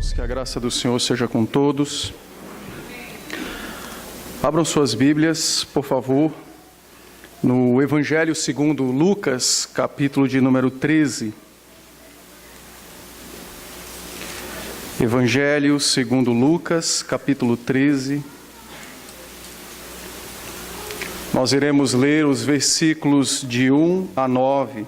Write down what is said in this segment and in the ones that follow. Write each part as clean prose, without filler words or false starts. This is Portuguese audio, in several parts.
Que a graça do Senhor seja com todos. Abram suas Bíblias, por favor, no Evangelho segundo Lucas, capítulo de número 13. Evangelho segundo Lucas, capítulo 13. Nós iremos ler os versículos de 1 a 9.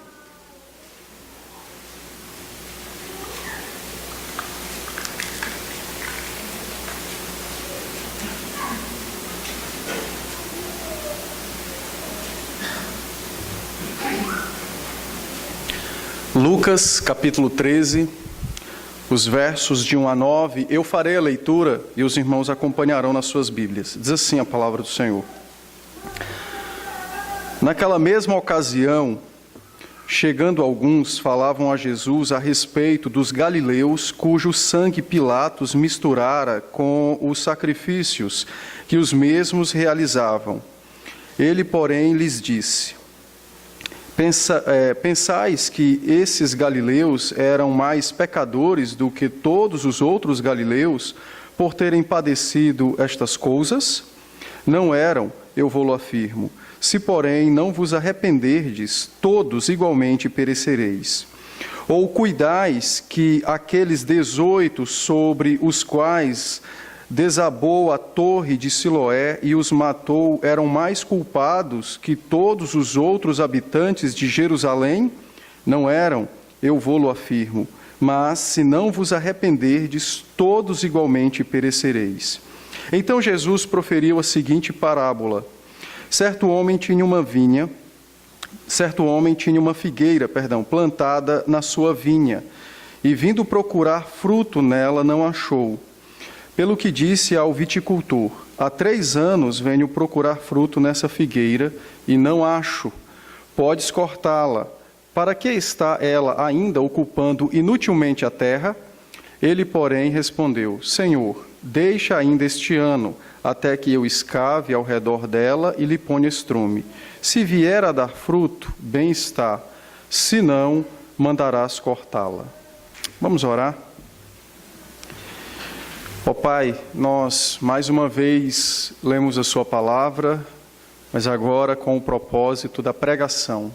Lucas, capítulo 13, os versos de 1 a 9, eu farei a leitura e os irmãos acompanharão nas suas Bíblias. Diz assim a palavra do Senhor. Naquela mesma ocasião, chegando alguns, falavam a Jesus a respeito dos galileus, cujo sangue Pilatos misturara com os sacrifícios que os mesmos realizavam. Ele, porém, lhes disse: Pensais que esses galileus eram mais pecadores do que todos os outros galileus por terem padecido estas coisas? Não eram, eu vou-lo afirmo. Se, porém, não vos arrependerdes, todos igualmente perecereis. Ou cuidais que aqueles 18 sobre os quais desabou a torre de Siloé e os matou, eram mais culpados que todos os outros habitantes de Jerusalém? Não eram, eu vou-lo afirmo. Mas, se não vos arrependerdes, todos igualmente perecereis. Então Jesus proferiu a seguinte parábola. Certo homem tinha uma figueira, plantada na sua vinha, e vindo procurar fruto nela, não achou. Pelo que disse ao viticultor: há 3 anos venho procurar fruto nessa figueira e não acho. Podes cortá-la. Para que está ela ainda ocupando inutilmente a terra? Ele, porém, respondeu: Senhor, deixa ainda este ano, até que eu escave ao redor dela e lhe ponha estrume. Se vier a dar fruto, bem está. Se não, mandarás cortá-la. Vamos orar? Ó Pai, nós mais uma vez lemos a Sua palavra, mas agora com o propósito da pregação.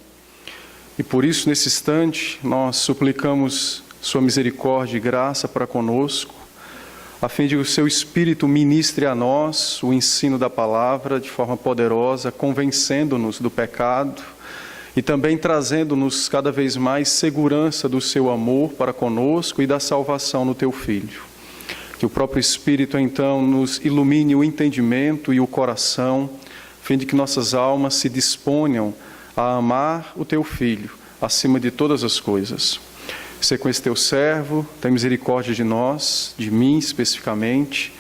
E por isso, nesse instante, nós suplicamos Sua misericórdia e graça para conosco, a fim de que o Seu Espírito ministre a nós o ensino da palavra de forma poderosa, convencendo-nos do pecado e também trazendo-nos cada vez mais segurança do Seu amor para conosco e da salvação no Teu Filho. Que o próprio Espírito, então, nos ilumine o entendimento e o coração, a fim de que nossas almas se disponham a amar o Teu Filho, acima de todas as coisas. Sê com esse Teu servo, tem misericórdia de nós, de mim especificamente,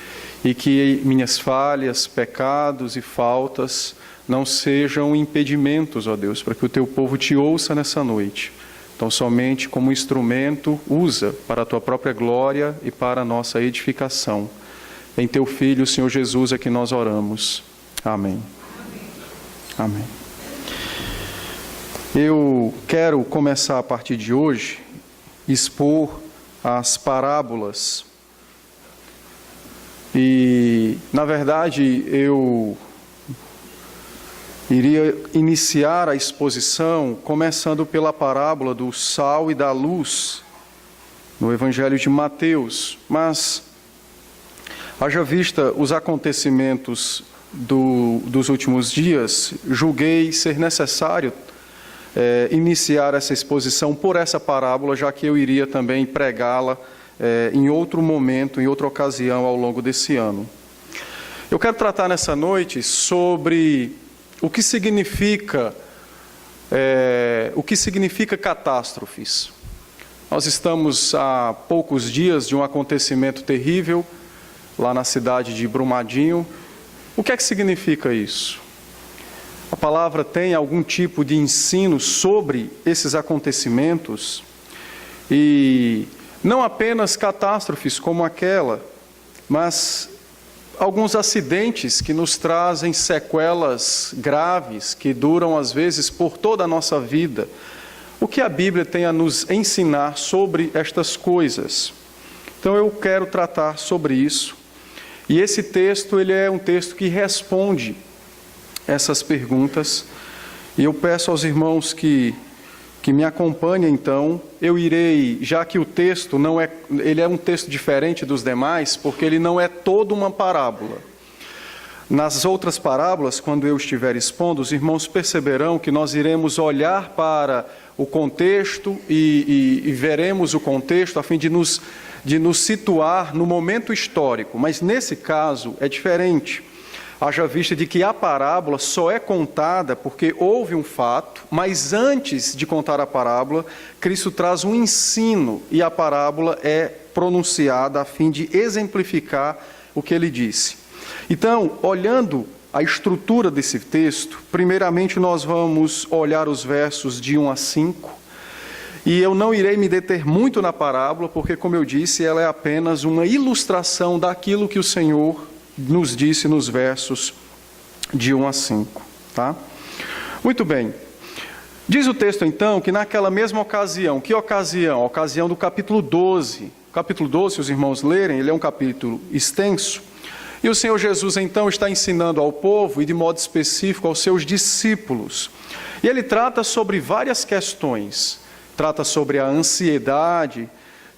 e que minhas falhas, pecados e faltas não sejam impedimentos, ó Deus, para que o Teu povo Te ouça nessa noite. Então, somente como instrumento, usa para a Tua própria glória e para a nossa edificação. Em Teu Filho, o Senhor Jesus, é que nós oramos. Amém. Amém. Eu quero começar a partir de hoje, expor as parábolas. E, na verdade, eu iria iniciar a exposição começando pela parábola do sal e da luz, no Evangelho de Mateus. Mas, haja vista os acontecimentos dos últimos dias, julguei ser necessário iniciar essa exposição por essa parábola, já que eu iria também pregá-la em outro momento, em outra ocasião ao longo desse ano. Eu quero tratar nessa noite sobre o que significa catástrofes. Nós estamos há poucos dias de um acontecimento terrível lá na cidade de Brumadinho. O que é que significa isso? A palavra tem algum tipo de ensino sobre esses acontecimentos? E não apenas catástrofes como aquela, mas alguns acidentes que nos trazem sequelas graves, que duram às vezes por toda a nossa vida. O que a Bíblia tem a nos ensinar sobre estas coisas? Então eu quero tratar sobre isso. E esse texto, ele é um texto que responde essas perguntas. E eu peço aos irmãos que me acompanhem, então. Eu irei, já que o texto ele é um texto diferente dos demais, porque ele não é toda uma parábola. Nas outras parábolas, quando eu estiver expondo, os irmãos perceberão que nós iremos olhar para o contexto e veremos o contexto a fim de nos situar no momento histórico. Mas nesse caso é diferente, haja vista de que a parábola só é contada porque houve um fato, mas antes de contar a parábola, Cristo traz um ensino e a parábola é pronunciada a fim de exemplificar o que ele disse. Então, olhando a estrutura desse texto, primeiramente nós vamos olhar os versos de 1 a 5, e eu não irei me deter muito na parábola, porque, como eu disse, ela é apenas uma ilustração daquilo que o Senhor nos disse nos versos de 1 a 5. Tá? Muito bem. Diz o texto, então, que naquela mesma ocasião, que ocasião? A ocasião do capítulo 12. O capítulo 12, se os irmãos lerem, ele é um capítulo extenso, e o Senhor Jesus, então, está ensinando ao povo, e de modo específico aos seus discípulos. E ele trata sobre várias questões. Trata sobre a ansiedade,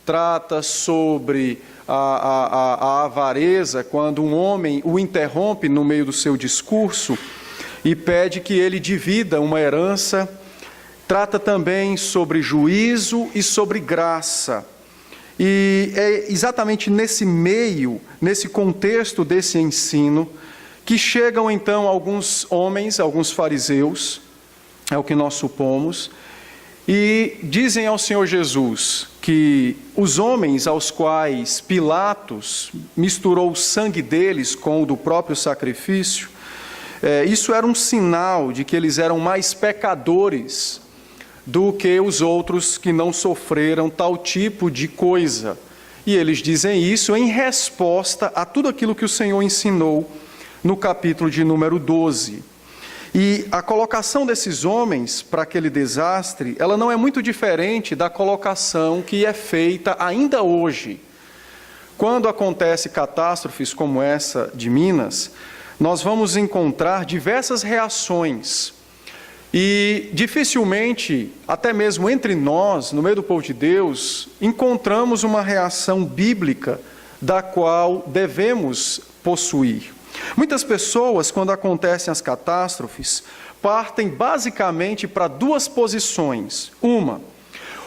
trata sobre a avareza, quando um homem o interrompe no meio do seu discurso e pede que ele divida uma herança. Trata também sobre juízo e sobre graça. E é exatamente nesse meio, nesse contexto desse ensino, que chegam então alguns homens, alguns fariseus, é o que nós supomos, e dizem ao Senhor Jesus que os homens aos quais Pilatos misturou o sangue deles com o do próprio sacrifício, isso era um sinal de que eles eram mais pecadores do que os outros que não sofreram tal tipo de coisa. E eles dizem isso em resposta a tudo aquilo que o Senhor ensinou no capítulo de número 12. E a colocação desses homens para aquele desastre, ela não é muito diferente da colocação que é feita ainda hoje. Quando acontece catástrofes como essa de Minas, nós vamos encontrar diversas reações. E dificilmente, até mesmo entre nós, no meio do povo de Deus, encontramos uma reação bíblica da qual devemos possuir. Muitas pessoas, quando acontecem as catástrofes, partem basicamente para duas posições. Uma,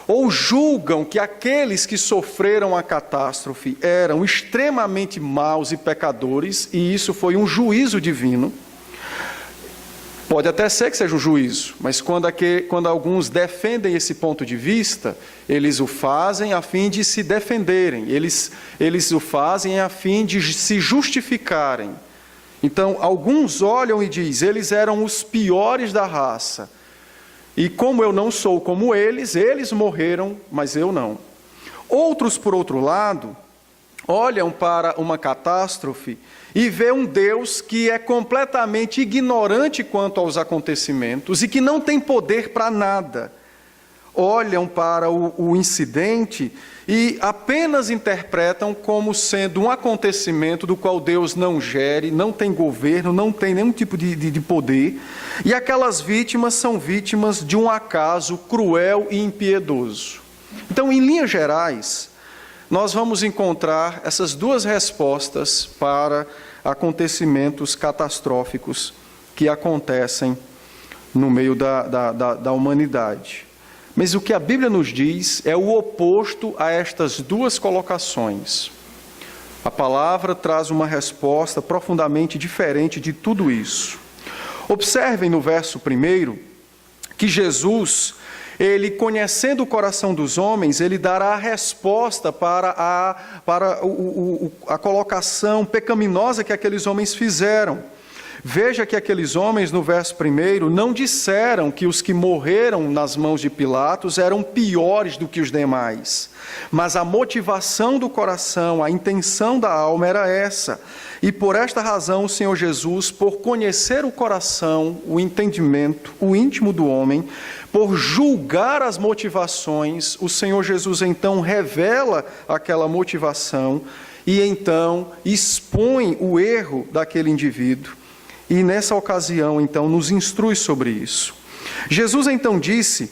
ou julgam que aqueles que sofreram a catástrofe eram extremamente maus e pecadores, e isso foi um juízo divino. Pode até ser que seja um juízo, mas quando alguns defendem esse ponto de vista, eles o fazem a fim de se defenderem, eles o fazem a fim de se justificarem. Então, alguns olham e dizem, eles eram os piores da raça, e como eu não sou como eles morreram, mas eu não. Outros, por outro lado, olham para uma catástrofe e vê um Deus que é completamente ignorante quanto aos acontecimentos e que não tem poder para nada. Olham para o incidente e apenas interpretam como sendo um acontecimento do qual Deus não gere, não tem governo, não tem nenhum tipo de poder, e aquelas vítimas são vítimas de um acaso cruel e impiedoso. Então, em linhas gerais, nós vamos encontrar essas duas respostas para acontecimentos catastróficos que acontecem no meio da humanidade. Mas o que a Bíblia nos diz é o oposto a estas duas colocações. A palavra traz uma resposta profundamente diferente de tudo isso. Observem no verso 1 que Jesus, ele conhecendo o coração dos homens, ele dará a resposta para a colocação pecaminosa que aqueles homens fizeram. Veja que aqueles homens, no verso 1, não disseram que os que morreram nas mãos de Pilatos eram piores do que os demais. Mas a motivação do coração, a intenção da alma era essa. E por esta razão o Senhor Jesus, por conhecer o coração, o entendimento, o íntimo do homem, por julgar as motivações, o Senhor Jesus então revela aquela motivação e então expõe o erro daquele indivíduo. E nessa ocasião, então, nos instrui sobre isso. Jesus então disse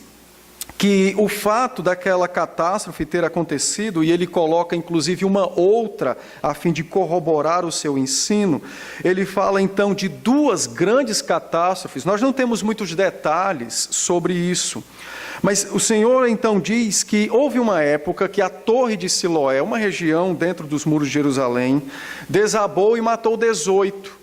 que o fato daquela catástrofe ter acontecido, e ele coloca inclusive uma outra a fim de corroborar o seu ensino, ele fala então de duas grandes catástrofes. Nós não temos muitos detalhes sobre isso, mas o Senhor então diz que houve uma época que a torre de Siloé, uma região dentro dos muros de Jerusalém, desabou e matou 18.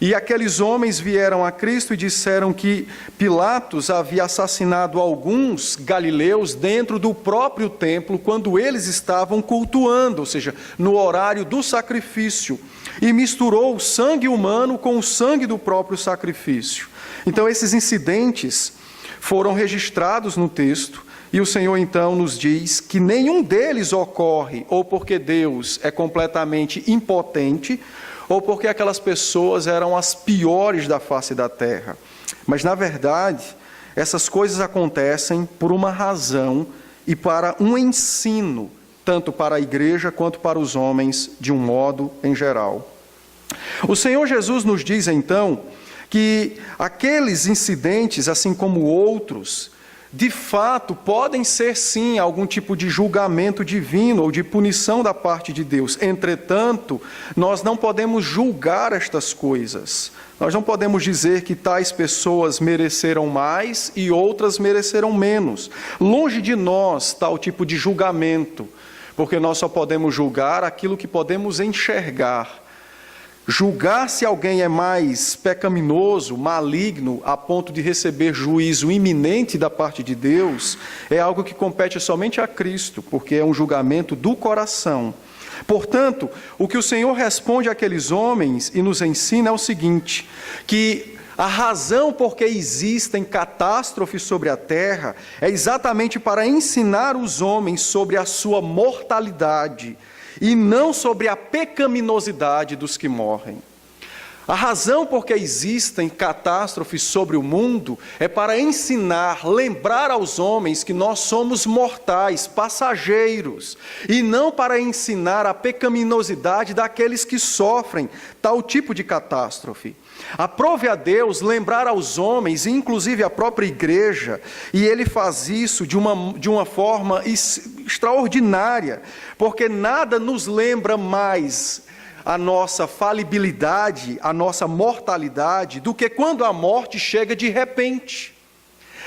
E aqueles homens vieram a Cristo e disseram que Pilatos havia assassinado alguns galileus dentro do próprio templo, quando eles estavam cultuando, ou seja, no horário do sacrifício, e misturou o sangue humano com o sangue do próprio sacrifício. Então esses incidentes foram registrados no texto, e o Senhor então nos diz que nenhum deles ocorre ou porque Deus é completamente impotente, ou porque aquelas pessoas eram as piores da face da terra. Mas, na verdade, essas coisas acontecem por uma razão e para um ensino, tanto para a igreja quanto para os homens, de um modo em geral. O Senhor Jesus nos diz, então, que aqueles incidentes, assim como outros, de fato, podem ser sim algum tipo de julgamento divino ou de punição da parte de Deus. Entretanto, nós não podemos julgar estas coisas. Nós não podemos dizer que tais pessoas mereceram mais e outras mereceram menos. Longe de nós tal tipo de julgamento, porque nós só podemos julgar aquilo que podemos enxergar. Julgar se alguém é mais pecaminoso, maligno, a ponto de receber juízo iminente da parte de Deus, é algo que compete somente a Cristo, porque é um julgamento do coração. Portanto, o que o Senhor responde àqueles homens e nos ensina é o seguinte, que a razão por que existem catástrofes sobre a terra é exatamente para ensinar os homens sobre a sua mortalidade, e não sobre a pecaminosidade dos que morrem. A razão por que existem catástrofes sobre o mundo é para ensinar, lembrar aos homens que nós somos mortais, passageiros, e não para ensinar a pecaminosidade daqueles que sofrem tal tipo de catástrofe. Aprove a Deus lembrar aos homens, inclusive à própria igreja, e Ele faz isso de uma forma extraordinária, porque nada nos lembra mais a nossa falibilidade, a nossa mortalidade, do que quando a morte chega de repente.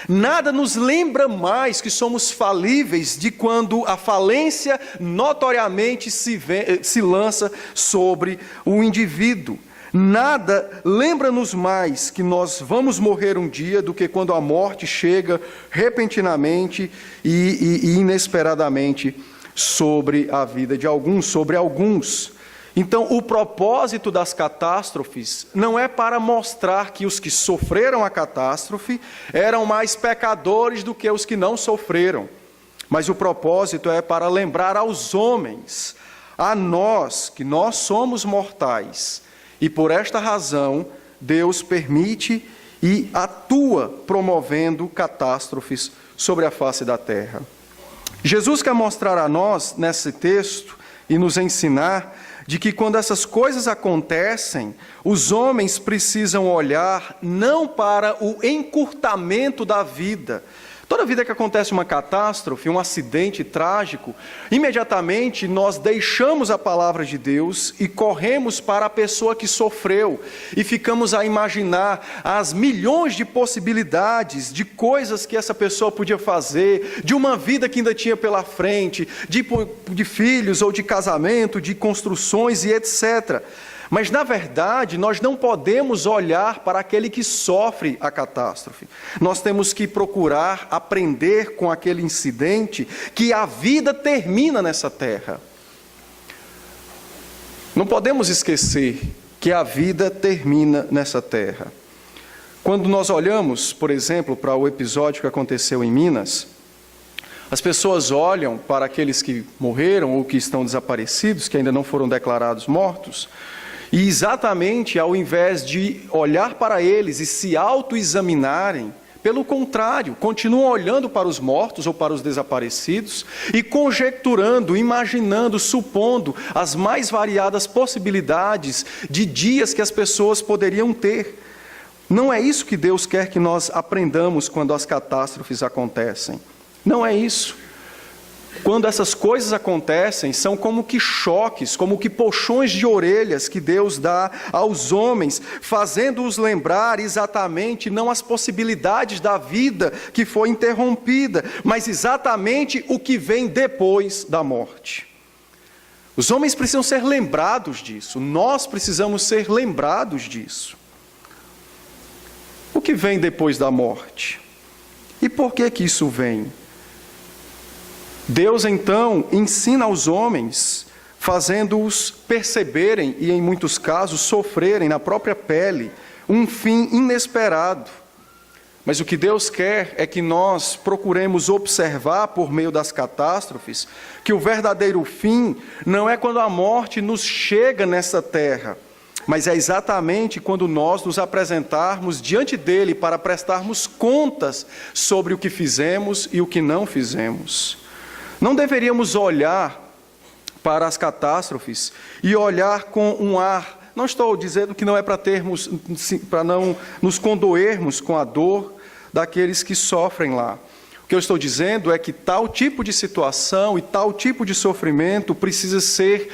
Nada nos lembra mais que somos falíveis de quando a falência notoriamente se lança sobre o indivíduo. Nada lembra-nos mais que nós vamos morrer um dia do que quando a morte chega repentinamente e inesperadamente sobre a vida de alguns, sobre alguns. Então, o propósito das catástrofes não é para mostrar que os que sofreram a catástrofe eram mais pecadores do que os que não sofreram, mas o propósito é para lembrar aos homens, a nós, que nós somos mortais. E por esta razão, Deus permite e atua promovendo catástrofes sobre a face da terra. Jesus quer mostrar a nós, nesse texto, e nos ensinar de que quando essas coisas acontecem, os homens precisam olhar não para o encurtamento da vida. Toda vida que acontece uma catástrofe, um acidente trágico, imediatamente nós deixamos a palavra de Deus e corremos para a pessoa que sofreu e ficamos a imaginar as milhões de possibilidades, de coisas que essa pessoa podia fazer, de uma vida que ainda tinha pela frente, de filhos ou de casamento, de construções e etc. Mas, na verdade, nós não podemos olhar para aquele que sofre a catástrofe. Nós temos que procurar aprender com aquele incidente que a vida termina nessa terra. Não podemos esquecer que que a vida termina nessa terra. Quando nós olhamos, por exemplo, para o episódio que aconteceu em Minas, as pessoas olham para aqueles que morreram ou que estão desaparecidos, que ainda não foram declarados mortos, e exatamente ao invés de olhar para eles e se autoexaminarem, pelo contrário, continuam olhando para os mortos ou para os desaparecidos e conjecturando, imaginando, supondo as mais variadas possibilidades de dias que as pessoas poderiam ter. Não é isso que Deus quer que nós aprendamos quando as catástrofes acontecem. Não é isso. Quando essas coisas acontecem, são como que choques, como que puxões de orelhas que Deus dá aos homens, fazendo-os lembrar exatamente não as possibilidades da vida que foi interrompida, mas exatamente o que vem depois da morte. Os homens precisam ser lembrados disso, nós precisamos ser lembrados disso. O que vem depois da morte? E por que que isso vem? Deus, então, ensina aos homens, fazendo-os perceberem e, em muitos casos, sofrerem na própria pele um fim inesperado. Mas o que Deus quer é que nós procuremos observar, por meio das catástrofes, que o verdadeiro fim não é quando a morte nos chega nessa terra, mas é exatamente quando nós nos apresentarmos diante dele para prestarmos contas sobre o que fizemos e o que não fizemos. Não deveríamos olhar para as catástrofes e olhar com um ar, não estou dizendo que não é para não nos condoermos com a dor daqueles que sofrem lá. O que eu estou dizendo é que tal tipo de situação e tal tipo de sofrimento precisa ser,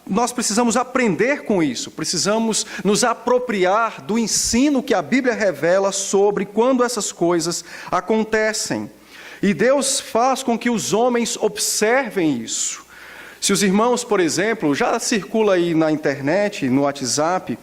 nós precisamos aprender com isso, precisamos nos apropriar do ensino que a Bíblia revela sobre quando essas coisas acontecem. E Deus faz com que os homens observem isso. Se os irmãos, por exemplo, já circula aí na internet, no WhatsApp,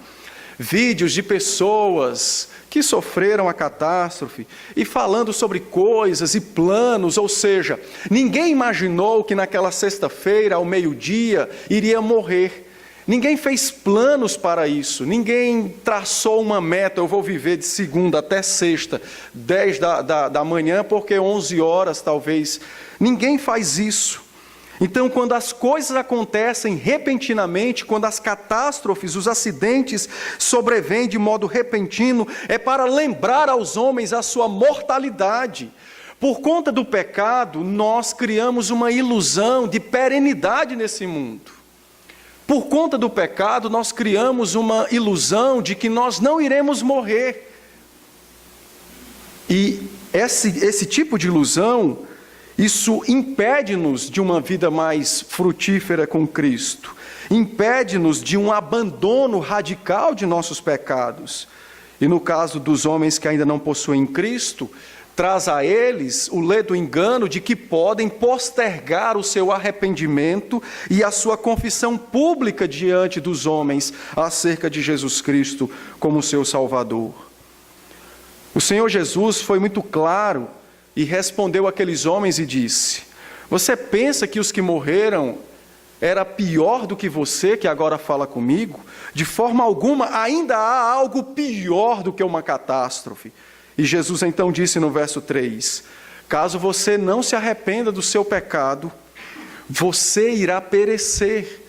vídeos de pessoas que sofreram a catástrofe e falando sobre coisas e planos, ou seja, ninguém imaginou que naquela sexta-feira, ao meio-dia, iria morrer. Ninguém fez planos para isso, ninguém traçou uma meta, eu vou viver de segunda até sexta, 10 da manhã, porque 11 horas talvez. Ninguém faz isso. Então, quando as coisas acontecem repentinamente, quando as catástrofes, os acidentes sobrevêm de modo repentino, é para lembrar aos homens a sua mortalidade. Por conta do pecado, nós criamos uma ilusão de perenidade nesse mundo. Por conta do pecado, nós criamos uma ilusão de que nós não iremos morrer. E esse tipo de ilusão, isso impede-nos de uma vida mais frutífera com Cristo. Impede-nos de um abandono radical de nossos pecados. E no caso dos homens que ainda não possuem Cristo, traz a eles o ledo engano de que podem postergar o seu arrependimento e a sua confissão pública diante dos homens acerca de Jesus Cristo como seu Salvador. O Senhor Jesus foi muito claro e respondeu àqueles homens e disse: você pensa que os que morreram era pior do que você que agora fala comigo? De forma alguma, ainda há algo pior do que uma catástrofe. E Jesus então disse no verso 3, caso você não se arrependa do seu pecado, você irá perecer.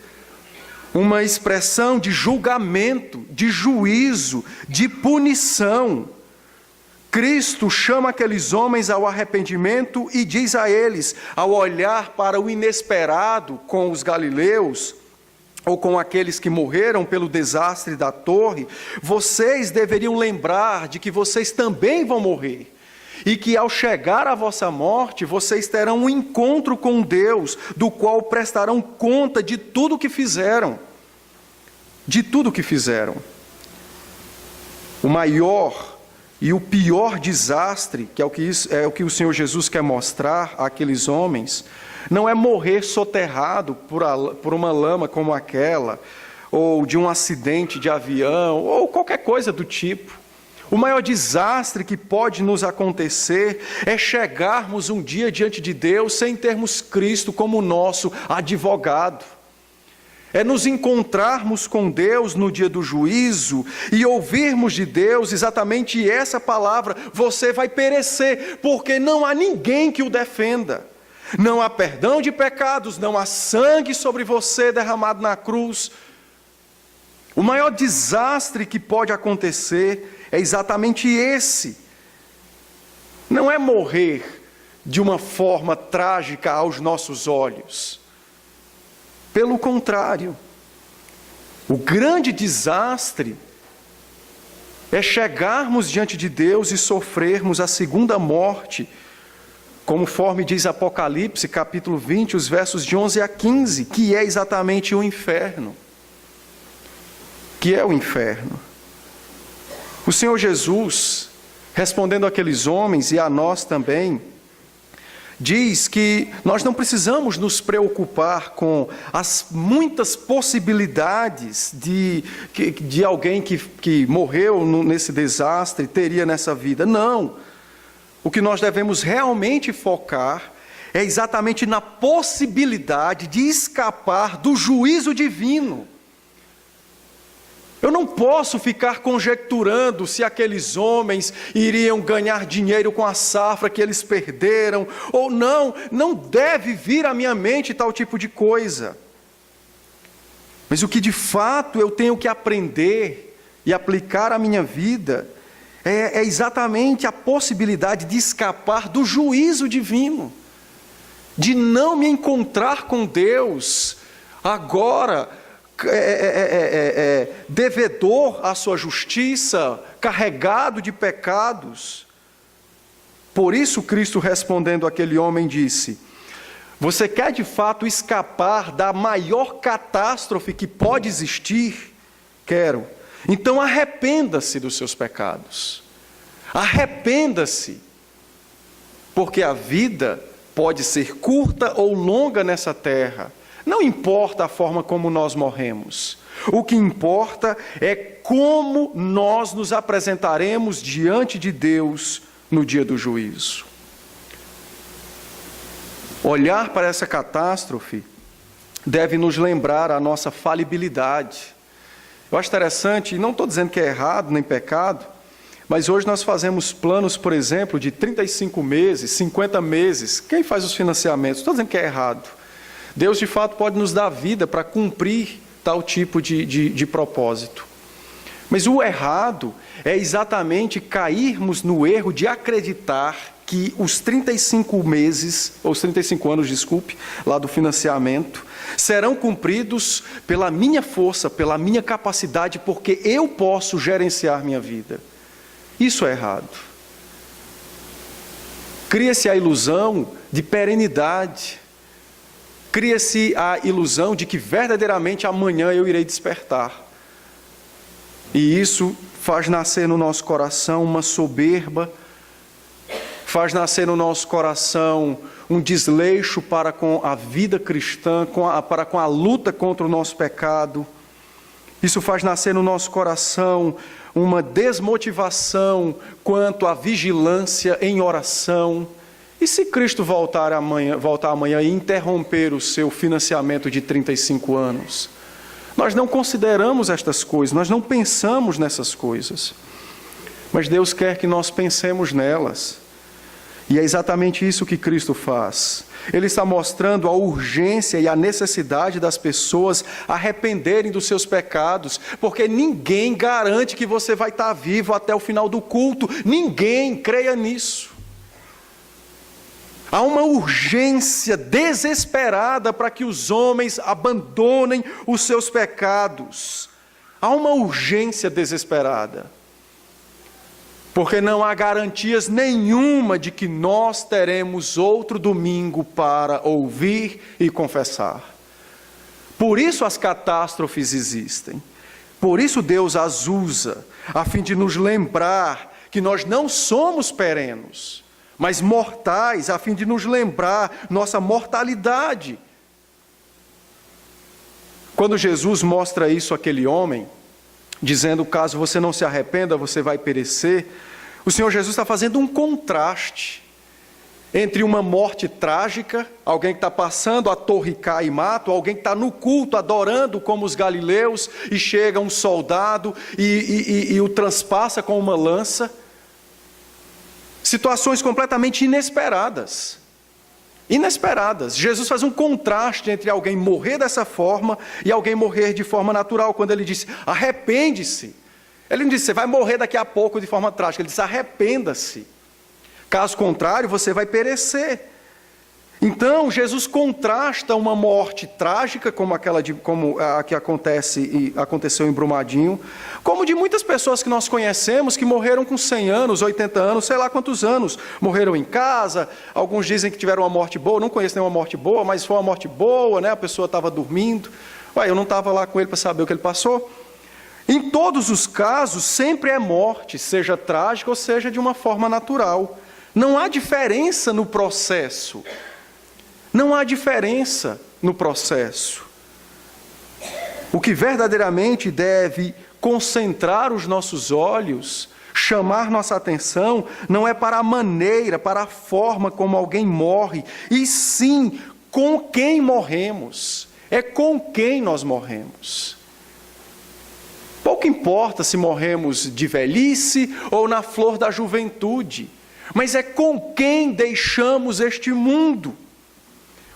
Uma expressão de julgamento, de juízo, de punição. Cristo chama aqueles homens ao arrependimento e diz a eles, ao olhar para o inesperado com os galileus, ou com aqueles que morreram pelo desastre da torre, vocês deveriam lembrar de que vocês também vão morrer. E que ao chegar à vossa morte, vocês terão um encontro com Deus, do qual prestarão conta de tudo o que fizeram. De tudo o que fizeram. O maior e o pior desastre, que é o que o Senhor Jesus quer mostrar àqueles homens, não é morrer soterrado por uma lama como aquela, ou de um acidente de avião, ou qualquer coisa do tipo. O maior desastre que pode nos acontecer é chegarmos um dia diante de Deus sem termos Cristo como nosso advogado. é nos encontrarmos com Deus no dia do juízo e ouvirmos de Deus exatamente essa palavra: você vai perecer, porque não há ninguém que o defenda. Não há perdão de pecados, não há sangue sobre você derramado na cruz. O maior desastre que pode acontecer é exatamente esse. Não é morrer de uma forma trágica aos nossos olhos. Pelo contrário, o grande desastre é chegarmos diante de Deus e sofrermos a segunda morte, conforme diz Apocalipse, capítulo 20, os versos de 11 a 15, que é exatamente o inferno. Que é o inferno. O Senhor Jesus, respondendo àqueles homens e a nós também, diz que nós não precisamos nos preocupar com as muitas possibilidades de alguém que morreu nesse desastre, teria nessa vida. Não. O que nós devemos realmente focar é exatamente na possibilidade de escapar do juízo divino. Eu não posso ficar conjecturando se aqueles homens iriam ganhar dinheiro com a safra que eles perderam, ou não. Não deve vir à minha mente tal tipo de coisa. Mas o que de fato eu tenho que aprender e aplicar à minha vida é exatamente a possibilidade de escapar do juízo divino, de não me encontrar com Deus agora, devedor à sua justiça, carregado de pecados. Por isso Cristo, respondendo àquele homem, disse: você quer de fato escapar da maior catástrofe que pode existir? Quero. Então arrependa-se dos seus pecados. Arrependa-se. Porque a vida pode ser curta ou longa nessa terra. Não importa a forma como nós morremos. O que importa é como nós nos apresentaremos diante de Deus no dia do juízo. Olhar para essa catástrofe deve nos lembrar a nossa falibilidade. Eu acho interessante, e não estou dizendo que é errado nem pecado, mas hoje nós fazemos planos, por exemplo, de 35 meses, 50 meses. Quem faz os financiamentos? Estou dizendo que é errado. Deus, de fato, pode nos dar vida para cumprir tal tipo de propósito. Mas o errado é exatamente cairmos no erro de acreditar que os 35 meses, ou os 35 anos, desculpe, lá do financiamento, serão cumpridos pela minha força, pela minha capacidade, porque eu posso gerenciar minha vida. Isso é errado. Cria-se a ilusão de perenidade. Cria-se a ilusão de que verdadeiramente amanhã eu irei despertar. E isso faz nascer no nosso coração uma soberba, faz nascer no nosso coração um desleixo para com a vida cristã, para com a luta contra o nosso pecado. Isso faz nascer no nosso coração uma desmotivação quanto à vigilância em oração. E se Cristo voltar amanhã e interromper o seu financiamento de 35 anos? Nós não consideramos estas coisas, nós não pensamos nessas coisas. Mas Deus quer que nós pensemos nelas. E é exatamente isso que Cristo faz. Ele está mostrando a urgência e a necessidade das pessoas arrependerem dos seus pecados, porque ninguém garante que você vai estar vivo até o final do culto. Ninguém, creia nisso. Há uma urgência desesperada para que os homens abandonem os seus pecados. Há uma urgência desesperada. Porque não há garantias nenhuma de que nós teremos outro domingo para ouvir e confessar. Por isso as catástrofes existem. Por isso Deus as usa, a fim de nos lembrar que nós não somos perenos, mas mortais, a fim de nos lembrar nossa mortalidade. Quando Jesus mostra isso àquele homem, dizendo, caso você não se arrependa, você vai perecer, o Senhor Jesus está fazendo um contraste entre uma morte trágica, alguém que está passando, a torre cai e mata, ou alguém que está no culto adorando como os galileus, e chega um soldado e o transpassa com uma lança. Situações completamente inesperadas. Inesperadas. Jesus faz um contraste entre alguém morrer dessa forma e alguém morrer de forma natural, quando ele disse, arrepende-se. Ele não disse, você vai morrer daqui a pouco de forma trágica, ele disse, arrependa-se. Caso contrário, você vai perecer. Então, Jesus contrasta uma morte trágica, como a que aconteceu em Brumadinho, como de muitas pessoas que nós conhecemos, que morreram com 100 anos, 80 anos, sei lá quantos anos. Morreram em casa, alguns dizem que tiveram uma morte boa, não conheço nenhuma morte boa, mas foi uma morte boa, né? A pessoa estava dormindo. Eu não estava lá com ele para saber o que ele passou. Em todos os casos, sempre é morte, seja trágica ou seja de uma forma natural. Não há diferença no processo. Não há diferença no processo. O que verdadeiramente deve concentrar os nossos olhos, chamar nossa atenção, não é para a maneira, para a forma como alguém morre, e sim com quem morremos. É com quem nós morremos. Pouco importa se morremos de velhice ou na flor da juventude, mas é com quem deixamos este mundo.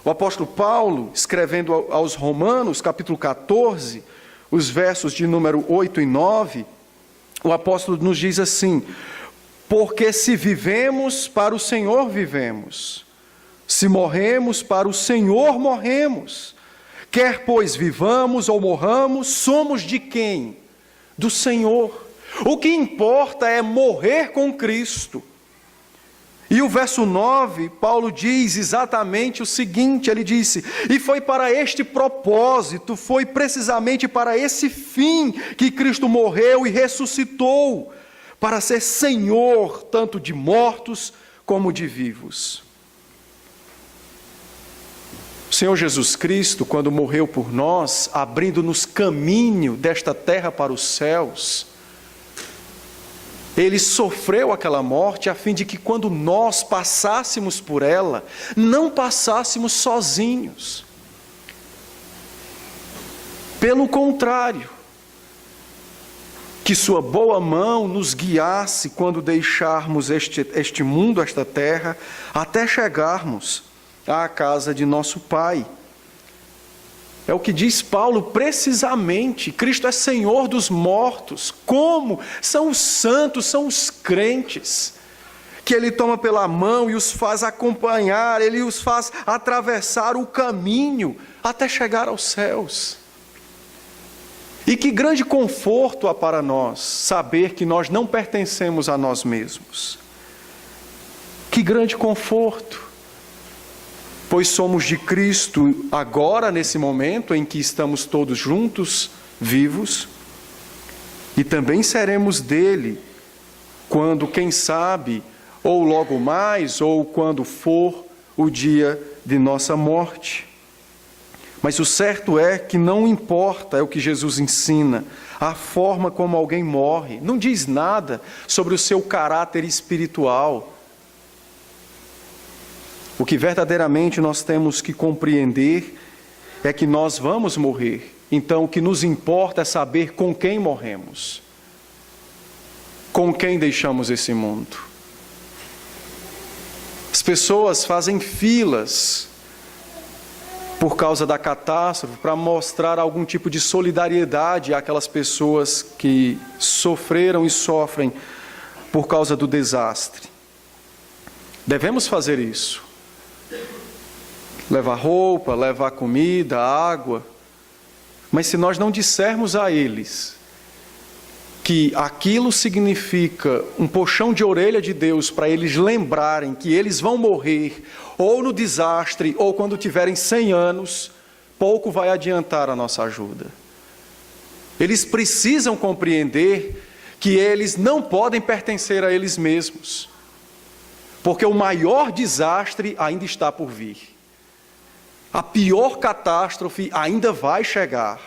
O apóstolo Paulo, escrevendo aos Romanos, capítulo 14, os versos de número 8 e 9, o apóstolo nos diz assim, porque se vivemos, para o Senhor vivemos, se morremos, para o Senhor morremos, quer pois vivamos ou morramos, somos de quem? Do Senhor. O que importa é morrer com Cristo. E o verso 9, Paulo diz exatamente o seguinte, ele disse, e foi para este propósito, foi precisamente para esse fim que Cristo morreu e ressuscitou, para ser Senhor tanto de mortos como de vivos. O Senhor Jesus Cristo, quando morreu por nós, abrindo-nos caminho desta terra para os céus, Ele sofreu aquela morte a fim de que quando nós passássemos por ela, não passássemos sozinhos. Pelo contrário, que sua boa mão nos guiasse quando deixarmos este mundo, esta terra, até chegarmos à casa de nosso Pai. É o que diz Paulo precisamente, Cristo é Senhor dos mortos. Como? São os santos, são os crentes, que Ele toma pela mão e os faz acompanhar, Ele os faz atravessar o caminho até chegar aos céus. E que grande conforto há para nós saber que nós não pertencemos a nós mesmos. Que grande conforto! Pois somos de Cristo agora, nesse momento em que estamos todos juntos, vivos, e também seremos dele quando, quem sabe, ou logo mais, ou quando for o dia de nossa morte. Mas o certo é que não importa, é o que Jesus ensina, a forma como alguém morre, não diz nada sobre o seu caráter espiritual. O que verdadeiramente nós temos que compreender é que nós vamos morrer. Então, o que nos importa é saber com quem morremos. Com quem deixamos esse mundo. As pessoas fazem filas por causa da catástrofe para mostrar algum tipo de solidariedade àquelas pessoas que sofreram e sofrem por causa do desastre. Devemos fazer isso. Levar roupa, levar comida, água. Mas se nós não dissermos a eles que aquilo significa um puxão de orelha de Deus para eles lembrarem que eles vão morrer, ou no desastre, ou quando tiverem 100 anos, pouco vai adiantar a nossa ajuda. Eles precisam compreender que eles não podem pertencer a eles mesmos, porque o maior desastre ainda está por vir. A pior catástrofe ainda vai chegar.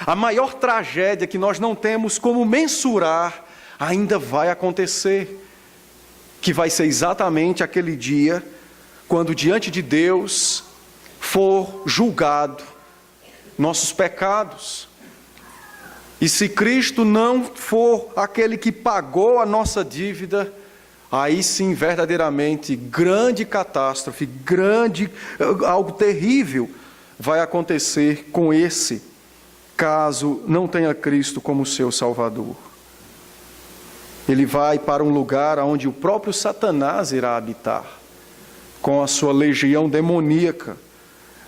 A maior tragédia que nós não temos como mensurar ainda vai acontecer. Que vai ser exatamente aquele dia quando diante de Deus for julgado nossos pecados. E se Cristo não for aquele que pagou a nossa dívida, aí sim, verdadeiramente, grande catástrofe, algo terrível vai acontecer com esse, caso não tenha Cristo como seu Salvador. Ele vai para um lugar onde o próprio Satanás irá habitar, com a sua legião demoníaca,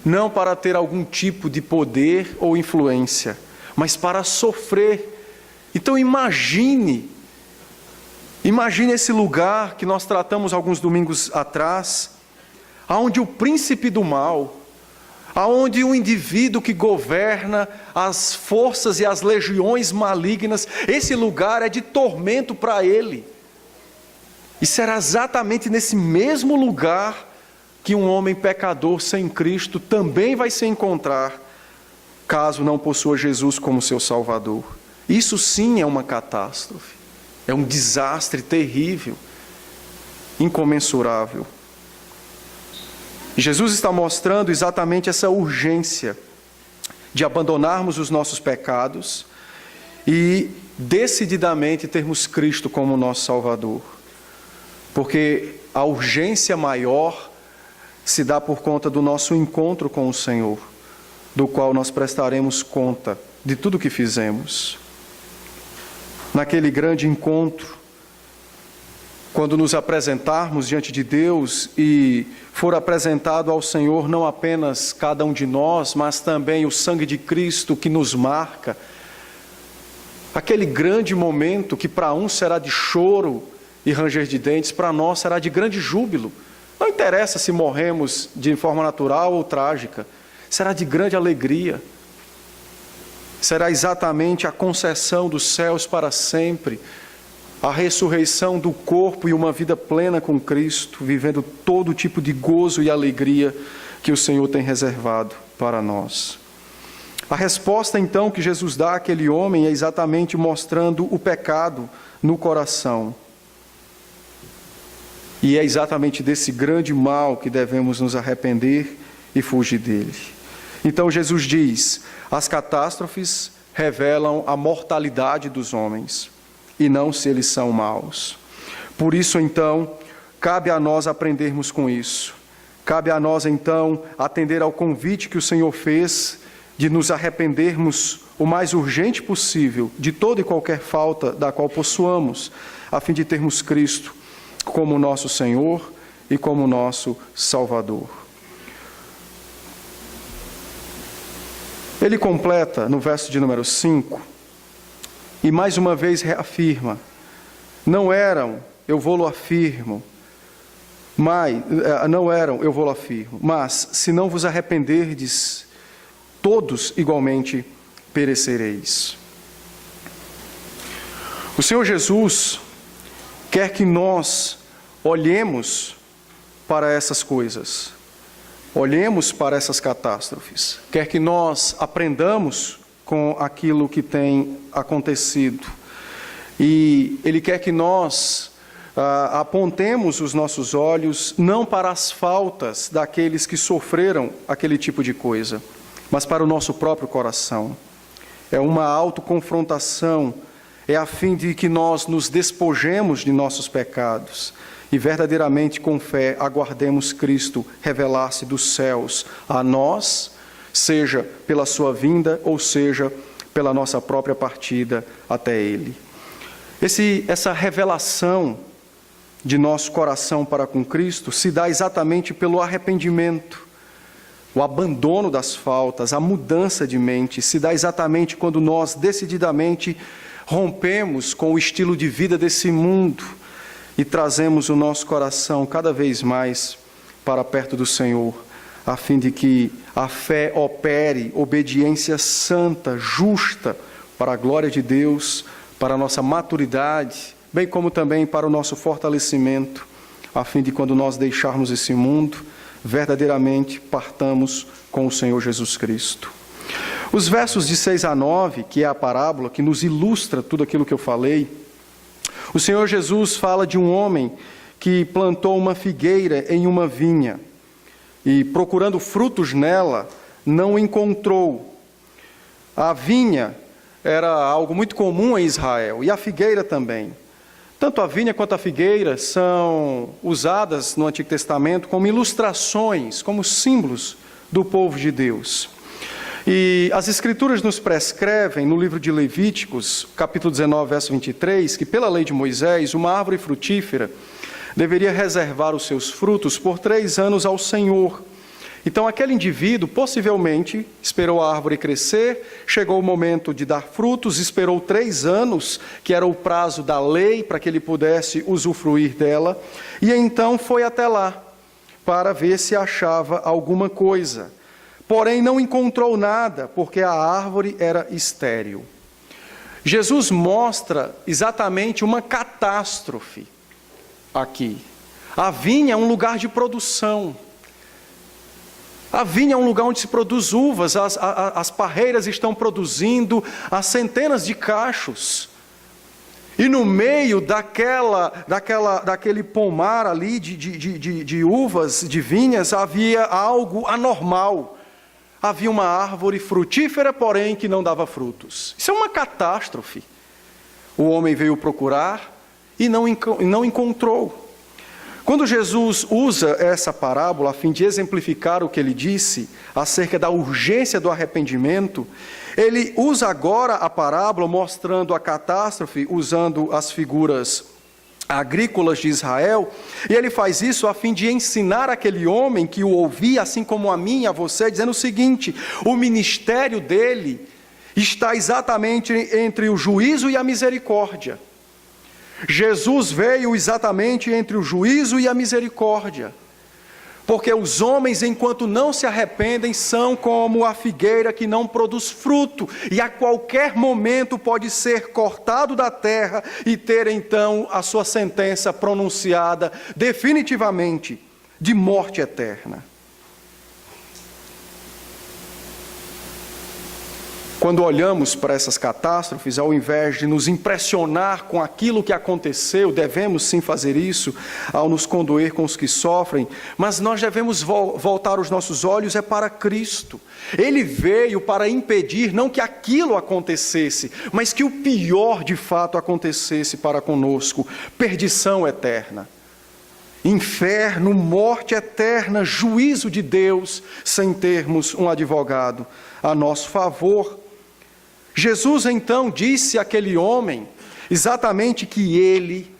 não para ter algum tipo de poder ou influência, mas para sofrer. Então imagine esse lugar que nós tratamos alguns domingos atrás, onde o príncipe do mal, onde o indivíduo que governa as forças e as legiões malignas, esse lugar é de tormento para ele. E será exatamente nesse mesmo lugar que um homem pecador sem Cristo também vai se encontrar, caso não possua Jesus como seu Salvador. Isso sim é uma catástrofe, é um desastre terrível, incomensurável. E Jesus está mostrando exatamente essa urgência de abandonarmos os nossos pecados e decididamente termos Cristo como nosso Salvador. Porque a urgência maior se dá por conta do nosso encontro com o Senhor, do qual nós prestaremos conta de tudo o que fizemos. Naquele grande encontro, quando nos apresentarmos diante de Deus e for apresentado ao Senhor não apenas cada um de nós, mas também o sangue de Cristo que nos marca, aquele grande momento que para uns será de choro e ranger de dentes, para nós será de grande júbilo. Não interessa se morremos de forma natural ou trágica, será de grande alegria. Será exatamente a concessão dos céus para sempre, a ressurreição do corpo e uma vida plena com Cristo, vivendo todo tipo de gozo e alegria que o Senhor tem reservado para nós. A resposta então que Jesus dá àquele homem é exatamente mostrando o pecado no coração. E é exatamente desse grande mal que devemos nos arrepender e fugir dele. Então Jesus diz: as catástrofes revelam a mortalidade dos homens, e não se eles são maus. Por isso, então, cabe a nós aprendermos com isso. Cabe a nós, então, atender ao convite que o Senhor fez de nos arrependermos o mais urgente possível de toda e qualquer falta da qual possuamos, a fim de termos Cristo como nosso Senhor e como nosso Salvador. Ele completa no verso de número 5, e mais uma vez reafirma: não eram, eu vou-lo afirmo, mas se não vos arrependerdes, todos igualmente perecereis. O Senhor Jesus quer que nós olhemos para essas coisas, olhemos para essas catástrofes, quer que nós aprendamos com aquilo que tem acontecido. E Ele quer que nós apontemos os nossos olhos não para as faltas daqueles que sofreram aquele tipo de coisa, mas para o nosso próprio coração. É uma autoconfrontação, é a fim de que nós nos despojemos de nossos pecados e verdadeiramente com fé aguardemos Cristo revelar-se dos céus a nós, seja pela sua vinda ou seja pela nossa própria partida até Ele. Essa revelação de nosso coração para com Cristo se dá exatamente pelo arrependimento, o abandono das faltas, a mudança de mente, se dá exatamente quando nós decididamente rompemos com o estilo de vida desse mundo e trazemos o nosso coração cada vez mais para perto do Senhor, a fim de que a fé opere obediência santa, justa, para a glória de Deus, para a nossa maturidade, bem como também para o nosso fortalecimento, a fim de quando nós deixarmos esse mundo, verdadeiramente partamos com o Senhor Jesus Cristo. Os versos de 6 a 9, que é a parábola que nos ilustra tudo aquilo que eu falei, o Senhor Jesus fala de um homem que plantou uma figueira em uma vinha e procurando frutos nela, não encontrou. A vinha era algo muito comum em Israel, e a figueira também. Tanto a vinha quanto a figueira são usadas no Antigo Testamento como ilustrações, como símbolos do povo de Deus. E as Escrituras nos prescrevem, no livro de Levíticos, capítulo 19, verso 23, que pela lei de Moisés, uma árvore frutífera deveria reservar os seus frutos por 3 anos ao Senhor. Então aquele indivíduo possivelmente esperou a árvore crescer, chegou o momento de dar frutos, esperou 3 anos, que era o prazo da lei para que ele pudesse usufruir dela, e então foi até lá para ver se achava alguma coisa. Porém não encontrou nada, porque a árvore era estéril. Jesus mostra exatamente uma catástrofe aqui. A vinha é um lugar de produção. A vinha é um lugar onde se produz uvas, as parreiras estão produzindo há centenas de cachos. E no meio daquele pomar ali de uvas, de vinhas, havia algo anormal. Havia uma árvore frutífera, porém, que não dava frutos. Isso é uma catástrofe. O homem veio procurar e não encontrou. Quando Jesus usa essa parábola a fim de exemplificar o que ele disse acerca da urgência do arrependimento, ele usa agora a parábola mostrando a catástrofe, usando as figuras agrícolas de Israel, e ele faz isso a fim de ensinar aquele homem que o ouvia, assim como a mim e a você, dizendo o seguinte: o ministério dele está exatamente entre o juízo e a misericórdia. Jesus veio exatamente entre o juízo e a misericórdia, porque os homens, enquanto não se arrependem, são como a figueira que não produz fruto, e a qualquer momento pode ser cortado da terra e ter então a sua sentença pronunciada definitivamente de morte eterna. Quando olhamos para essas catástrofes, ao invés de nos impressionar com aquilo que aconteceu, devemos sim fazer isso, ao nos condoer com os que sofrem, mas nós devemos voltar os nossos olhos para Cristo. Ele veio para impedir não que aquilo acontecesse, mas que o pior de fato acontecesse para conosco: perdição eterna, inferno, morte eterna, juízo de Deus, sem termos um advogado a nosso favor. Jesus então disse àquele homem exatamente que ele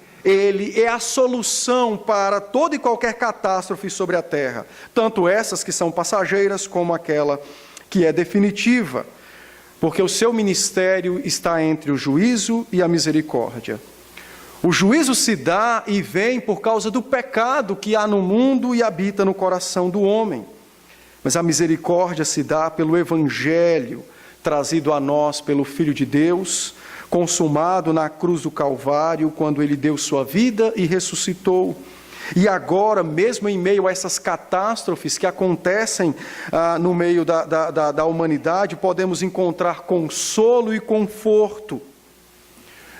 é a solução para toda e qualquer catástrofe sobre a terra, tanto essas que são passageiras como aquela que é definitiva, porque o seu ministério está entre o juízo e a misericórdia. O juízo se dá e vem por causa do pecado que há no mundo e habita no coração do homem, mas a misericórdia se dá pelo Evangelho, trazido a nós pelo Filho de Deus, consumado na cruz do Calvário, quando Ele deu sua vida e ressuscitou. E agora, mesmo em meio a essas catástrofes que acontecem no meio da humanidade, podemos encontrar consolo e conforto.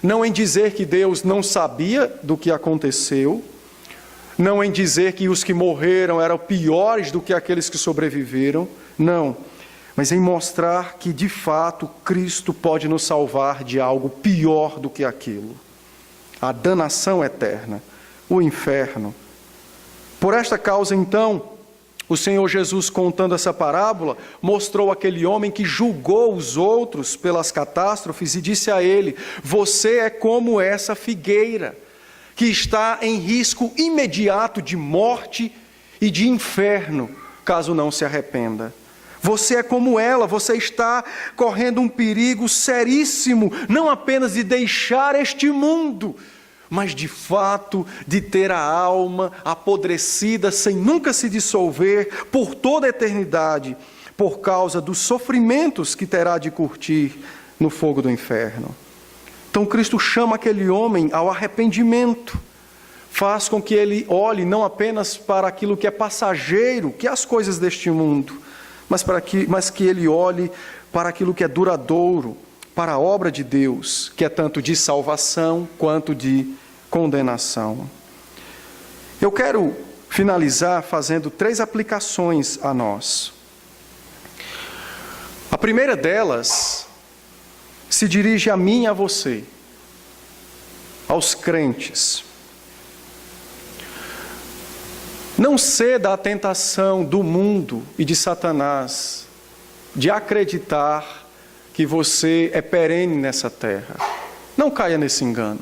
Não em dizer que Deus não sabia do que aconteceu, não em dizer que os que morreram eram piores do que aqueles que sobreviveram, não, mas em mostrar que, de fato, Cristo pode nos salvar de algo pior do que aquilo: a danação eterna, o inferno. Por esta causa, então, o Senhor Jesus, contando essa parábola, mostrou aquele homem que julgou os outros pelas catástrofes e disse a ele: você é como essa figueira, que está em risco imediato de morte e de inferno, caso não se arrependa. Você é como ela, você está correndo um perigo seríssimo, não apenas de deixar este mundo, mas de fato de ter a alma apodrecida sem nunca se dissolver por toda a eternidade, por causa dos sofrimentos que terá de curtir no fogo do inferno. Então Cristo chama aquele homem ao arrependimento, faz com que ele olhe não apenas para aquilo que é passageiro, que é as coisas deste mundo, mas que ele olhe para aquilo que é duradouro, para a obra de Deus, que é tanto de salvação quanto de condenação. Eu quero finalizar fazendo 3 aplicações a nós. A primeira delas se dirige a mim e a você, aos crentes. Não ceda à tentação do mundo e de Satanás de acreditar que você é perene nessa terra. Não caia nesse engano.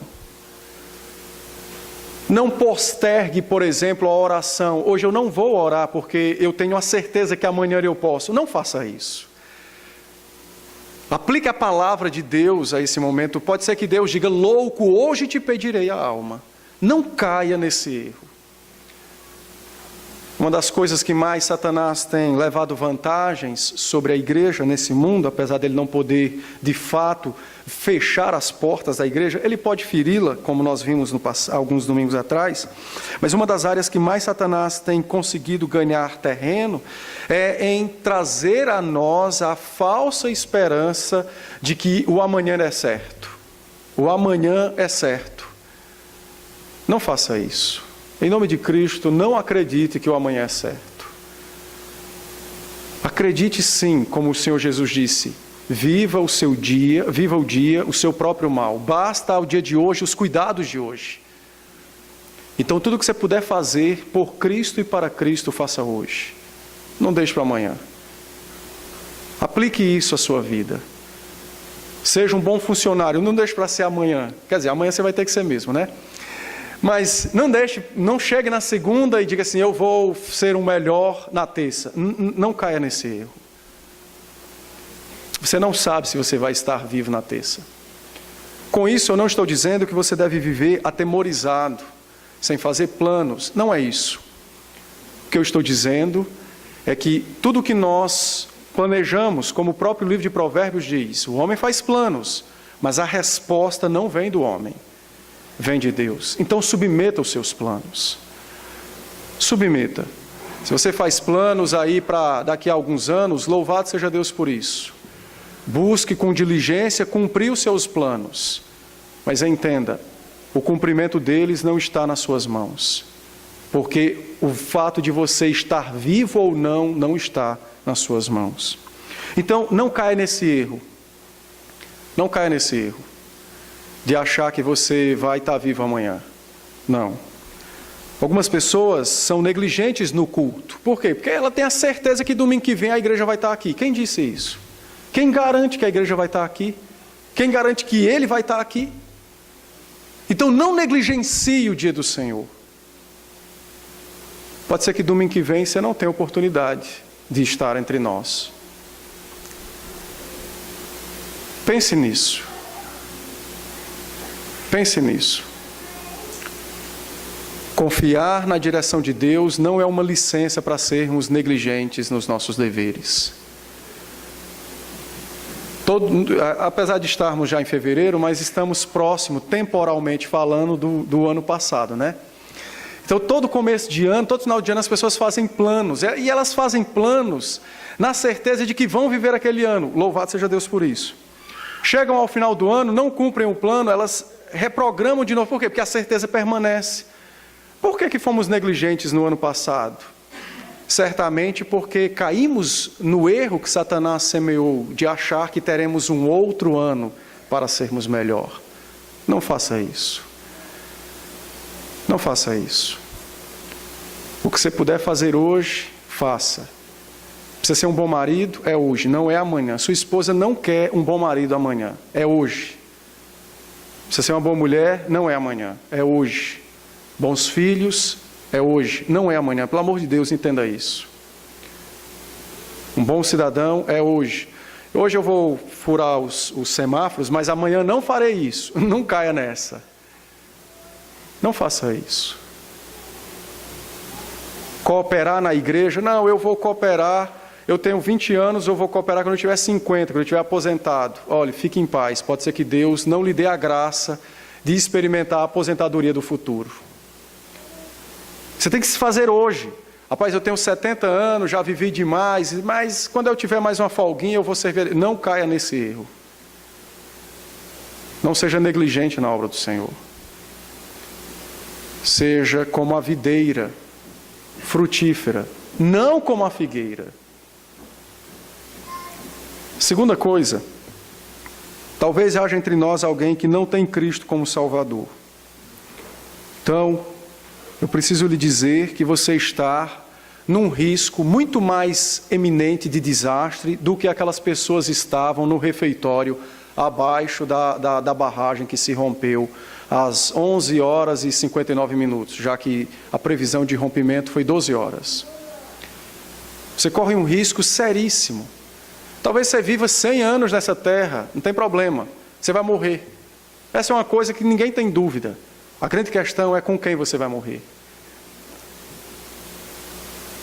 Não postergue, por exemplo, a oração. Hoje eu não vou orar porque eu tenho a certeza que amanhã eu posso. Não faça isso. Aplique a palavra de Deus a esse momento. Pode ser que Deus diga: louco, hoje te pedirei a alma. Não caia nesse erro. Uma das coisas que mais Satanás tem levado vantagens sobre a igreja nesse mundo, apesar dele não poder, de fato, fechar as portas da igreja, ele pode feri-la, como nós vimos alguns domingos atrás, mas uma das áreas que mais Satanás tem conseguido ganhar terreno é em trazer a nós a falsa esperança de que o amanhã é certo. O amanhã é certo. Não faça isso. Em nome de Cristo, não acredite que o amanhã é certo. Acredite sim, como o Senhor Jesus disse, viva o dia, o seu próprio mal. Basta ao dia de hoje os cuidados de hoje. Então tudo que você puder fazer por Cristo e para Cristo, faça hoje. Não deixe para amanhã. Aplique isso à sua vida. Seja um bom funcionário, não deixe para ser amanhã. Quer dizer, amanhã você vai ter que ser mesmo, né? Mas não chegue na segunda e diga assim: eu vou ser um melhor na terça. Não caia nesse erro. Você não sabe se você vai estar vivo na terça. Com isso eu não estou dizendo que você deve viver atemorizado, sem fazer planos. Não é isso. O que eu estou dizendo é que tudo que nós planejamos, como o próprio livro de Provérbios diz, o homem faz planos, mas a resposta não vem do homem. Vem de Deus. Então submeta os seus planos. Submeta. Se você faz planos aí para daqui a alguns anos, louvado seja Deus por isso. Busque com diligência cumprir os seus planos. Mas entenda, o cumprimento deles não está nas suas mãos. Porque o fato de você estar vivo ou não está nas suas mãos. Então não caia nesse erro. Não caia nesse erro de achar que você vai estar vivo amanhã. Não. Algumas pessoas são negligentes no culto. Por quê? Porque ela tem a certeza que domingo que vem a igreja vai estar aqui. Quem disse isso? Quem garante que a igreja vai estar aqui? Quem garante que ele vai estar aqui? Então não negligencie o dia do Senhor. Pode ser que domingo que vem você não tenha oportunidade de estar entre nós. Pense nisso. Pense nisso. Confiar na direção de Deus não é uma licença para sermos negligentes nos nossos deveres. Apesar de estarmos já em fevereiro, mas estamos próximo, temporalmente falando, do ano passado, né? Então todo começo de ano, todo final de ano as pessoas fazem planos, e elas fazem planos na certeza de que vão viver aquele ano. Louvado seja Deus por isso. Chegam ao final do ano, não cumprem o plano, elas reprogramam de novo. Por quê? Porque a certeza permanece. Por que fomos negligentes no ano passado? Certamente porque caímos no erro que Satanás semeou, de achar que teremos um outro ano para sermos melhor. Não faça isso. Não faça isso. O que você puder fazer hoje, faça. Precisa ser um bom marido? É hoje, não é amanhã. Sua esposa não quer um bom marido amanhã, é hoje. Precisa ser uma boa mulher? Não é amanhã, é hoje. Bons filhos? É hoje, não é amanhã. Pelo amor de Deus, entenda isso. Um bom cidadão é hoje. Hoje eu vou furar os semáforos, mas amanhã não farei isso. Não caia nessa. Não faça isso. Cooperar na igreja? Não, eu vou cooperar. Eu tenho 20 anos, eu vou cooperar quando eu tiver 50, quando eu estiver aposentado. Olhe, fique em paz. Pode ser que Deus não lhe dê a graça de experimentar a aposentadoria do futuro. Você tem que se fazer hoje. Rapaz, eu tenho 70 anos, já vivi demais, mas quando eu tiver mais uma folguinha, eu vou servir. Não caia nesse erro. Não seja negligente na obra do Senhor. Seja como a videira frutífera, não como a figueira. Segunda coisa, talvez haja entre nós alguém que não tem Cristo como Salvador. Então, eu preciso lhe dizer que você está num risco muito mais eminente de desastre do que aquelas pessoas estavam no refeitório abaixo da barragem que se rompeu às 11 horas e 59 minutos, já que a previsão de rompimento foi 12 horas. Você corre um risco seríssimo. Talvez você viva 100 anos nessa terra, não tem problema, você vai morrer. Essa é uma coisa que ninguém tem dúvida. A grande questão é com quem você vai morrer.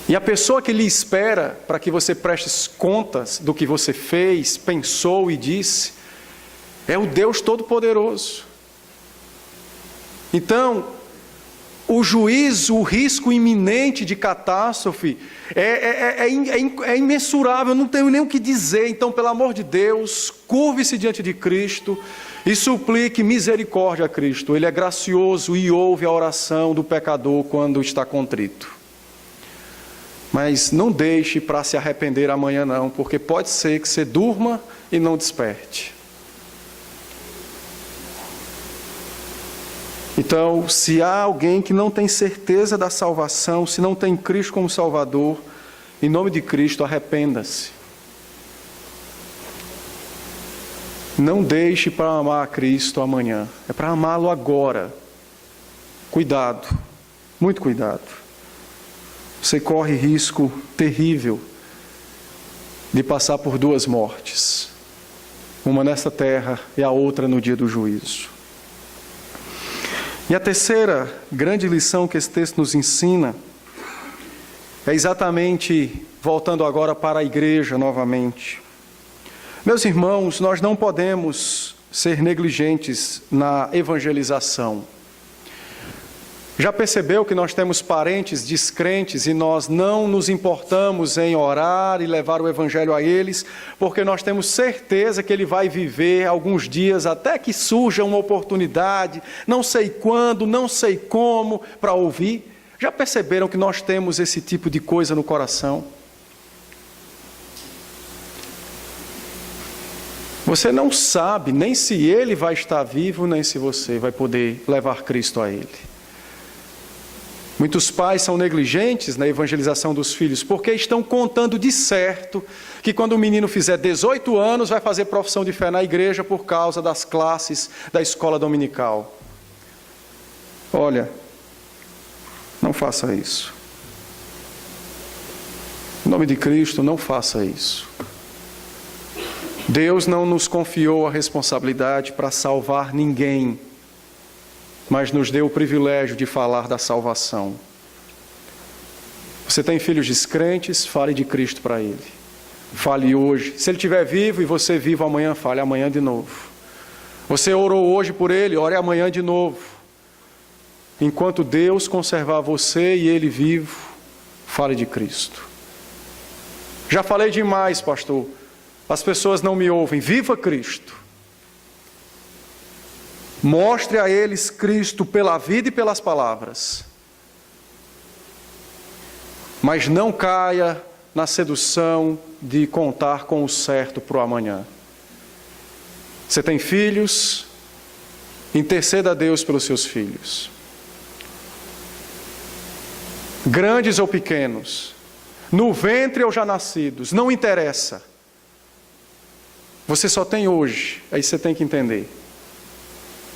E a pessoa que lhe espera para que você preste contas do que você fez, pensou e disse, é o Deus Todo-Poderoso. Então, o juízo, o risco iminente de catástrofe é imensurável, não tenho nem o que dizer. Então, pelo amor de Deus, curve-se diante de Cristo e suplique misericórdia a Cristo. Ele é gracioso e ouve a oração do pecador quando está contrito. Mas não deixe para se arrepender amanhã não, porque pode ser que você durma e não desperte. Então, se há alguém que não tem certeza da salvação, se não tem Cristo como Salvador, em nome de Cristo, arrependa-se. Não deixe para amar a Cristo amanhã, é para amá-lo agora. Cuidado, muito cuidado. Você corre risco terrível de passar por duas mortes. Uma nesta terra e a outra no dia do juízo. E a terceira grande lição que esse texto nos ensina é exatamente, voltando agora para a igreja novamente. Meus irmãos, nós não podemos ser negligentes na evangelização. Já percebeu que nós temos parentes descrentes e nós não nos importamos em orar e levar o evangelho a eles, porque nós temos certeza que ele vai viver alguns dias até que surja uma oportunidade, não sei quando, não sei como, para ouvir? Já perceberam que nós temos esse tipo de coisa no coração? Você não sabe nem se ele vai estar vivo, nem se você vai poder levar Cristo a ele. Muitos pais são negligentes na evangelização dos filhos, porque estão contando de certo que quando o menino fizer 18 anos, vai fazer profissão de fé na igreja por causa das classes da escola dominical. Olha, não faça isso. Em nome de Cristo, não faça isso. Deus não nos confiou a responsabilidade para salvar ninguém, mas nos deu o privilégio de falar da salvação. Você tem filhos descrentes, fale de Cristo para ele. Fale hoje. Se ele estiver vivo e você vivo amanhã, fale amanhã de novo. Você orou hoje por ele, ore amanhã de novo. Enquanto Deus conservar você e ele vivo, fale de Cristo. Já falei demais, pastor. As pessoas não me ouvem. Viva Cristo. Mostre a eles Cristo pela vida e pelas palavras. Mas não caia na sedução de contar com o certo para o amanhã. Você tem filhos? Interceda a Deus pelos seus filhos. Grandes ou pequenos, no ventre ou já nascidos, não interessa. Você só tem hoje, aí você tem que entender,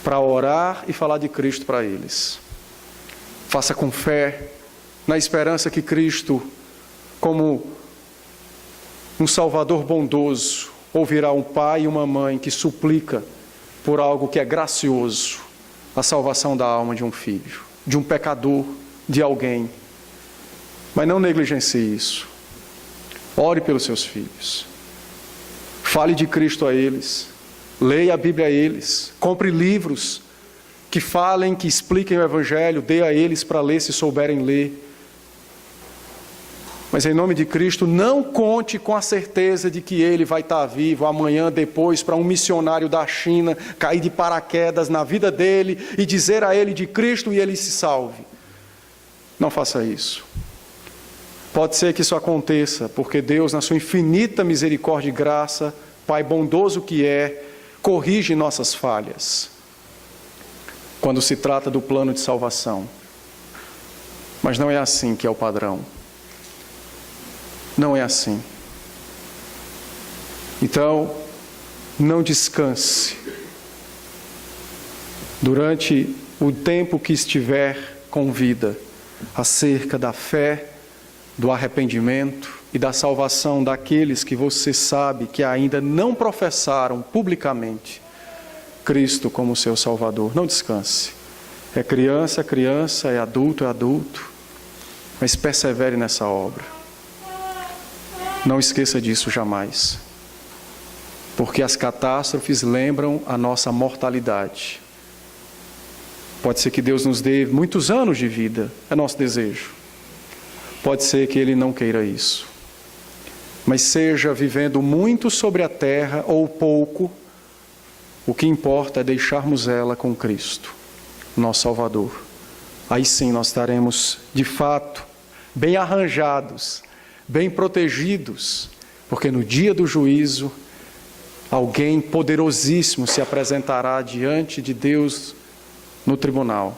para orar e falar de Cristo para eles. Faça com fé, na esperança que Cristo, como um Salvador bondoso, ouvirá um pai e uma mãe que suplica por algo que é gracioso, a salvação da alma de um filho, de um pecador, de alguém. Mas não negligencie isso. Ore pelos seus filhos. Fale de Cristo a eles. Leia a Bíblia a eles, compre livros que falem, que expliquem o Evangelho, dê a eles para ler se souberem ler. Mas em nome de Cristo, não conte com a certeza de que ele vai estar vivo amanhã, depois, para um missionário da China cair de paraquedas na vida dele e dizer a ele de Cristo e ele se salve. Não faça isso. Pode ser que isso aconteça, porque Deus, na sua infinita misericórdia e graça, Pai bondoso que é, corrige nossas falhas, quando se trata do plano de salvação. Mas não é assim que é o padrão. Não é assim. Então, não descanse. Durante o tempo que estiver com vida, acerca da fé, do arrependimento e da salvação daqueles que você sabe que ainda não professaram publicamente Cristo como seu Salvador. Não descanse. É criança, é adulto, mas persevere nessa obra. Não esqueça disso jamais, porque as catástrofes lembram a nossa mortalidade. Pode ser que Deus nos dê muitos anos de vida, é nosso desejo. Pode ser que Ele não queira isso. Mas seja vivendo muito sobre a terra ou pouco, o que importa é deixarmos ela com Cristo, nosso Salvador. Aí sim nós estaremos, de fato, bem arranjados, bem protegidos, porque no dia do juízo, alguém poderosíssimo se apresentará diante de Deus no tribunal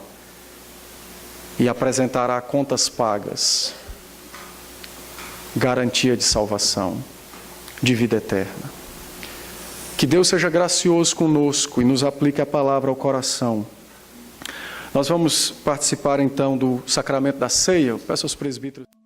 e apresentará contas pagas, garantia de salvação, de vida eterna. Que Deus seja gracioso conosco e nos aplique a palavra ao coração. Nós vamos participar então do sacramento da ceia. Eu peço aos presbíteros.